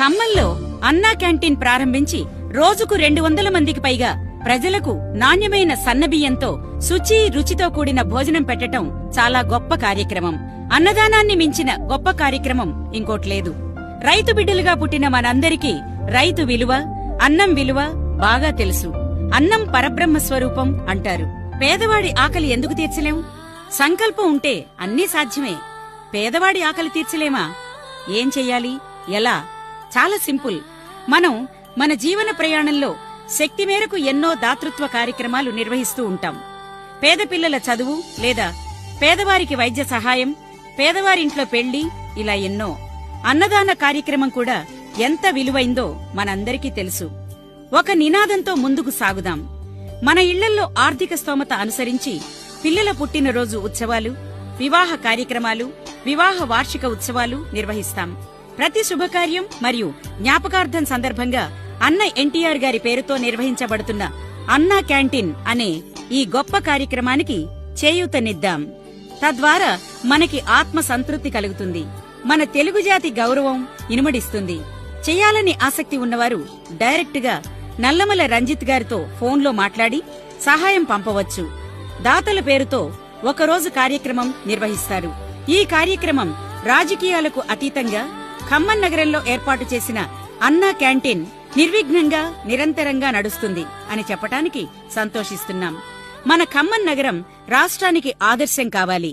ఖమ్మంలో అన్నా క్యాంటీన్ ప్రారంభించి రోజుకు 200 మందికి పైగా ప్రజలకు నాణ్యమైన సన్నబియ్యంతో శుచి రుచితో కూడిన భోజనం పెట్టటం చాలా గొప్ప కార్యక్రమం. అన్నదానాన్ని మించిన గొప్ప కార్యక్రమం ఇంకోట్లేదు. రైతు బిడ్డలుగా పుట్టిన మనందరికీ రైతు విలువ, అన్నం విలువ బాగా తెలుసు. అన్నం పరబ్రహ్మ స్వరూపం అంటారు. పేదవాడి ఆకలి ఎందుకు తీర్చలేం? సంకల్పం ఉంటే అన్నీ సాధ్యమే. పేదవాడి ఆకలి తీర్చలేమా? ఏం చెయ్యాలి? ఎలా? చాలా సింపుల్. మనం మన జీవన ప్రయాణంలో శక్తి మేరకు ఎన్నో దాతృత్వ కార్యక్రమాలు నిర్వహిస్తూ ఉంటాం. పేద పిల్లల చదువు లేదా పేదవారికి వైద్య సహాయం, పేదవారింట్లో పెళ్లి, ఇలా ఎన్నో. అన్నదాన కార్యక్రమం కూడా ఎంత విలువైందో మనందరికీ తెలుసు. ఒక నినాదంతో ముందుకు సాగుదాం. మన ఇళ్లల్లో ఆర్థిక స్తోమత అనుసరించి పిల్లల పుట్టినరోజు ఉత్సవాలు, వివాహ కార్యక్రమాలు, వివాహ వార్షిక ఉత్సవాలు నిర్వహిస్తాం. ప్రతి శుభకార్యం మరియు జ్ఞాపకార్థం సందర్భంగా అన్న ఎన్టీఆర్ గారి పేరుతో నిర్వహించబడుతున్న అన్నా క్యాంటీన్ అనే ఈ గొప్ప కార్యక్రమానికి చేయూతనిద్దాం. తద్వారా మనకి ఆత్మ సంతృప్తి కలుగుతుంది. మన తెలుగు జాతి గౌరవం ఇనుమడిస్తుంది. చెయ్యాలని ఆసక్తి ఉన్నవారు డైరెక్ట్ గా నల్లమల రంజిత్ గారితో ఫోన్లో మాట్లాడి సహాయం పంపవచ్చు. దాతల పేరుతో ఒకరోజు కార్యక్రమం నిర్వహిస్తారు. ఈ కార్యక్రమం రాజకీయాలకు అతీతంగా ఖమ్మం నగరంలో ఏర్పాటు చేసిన అన్నా క్యాంటీన్ నిర్విఘ్నంగా నిరంతరంగా నడుస్తుంది అని చెప్పటానికి సంతోషిస్తున్నాం. మన ఖమ్మం నగరం రాష్ట్రానికి ఆదర్శం కావాలి.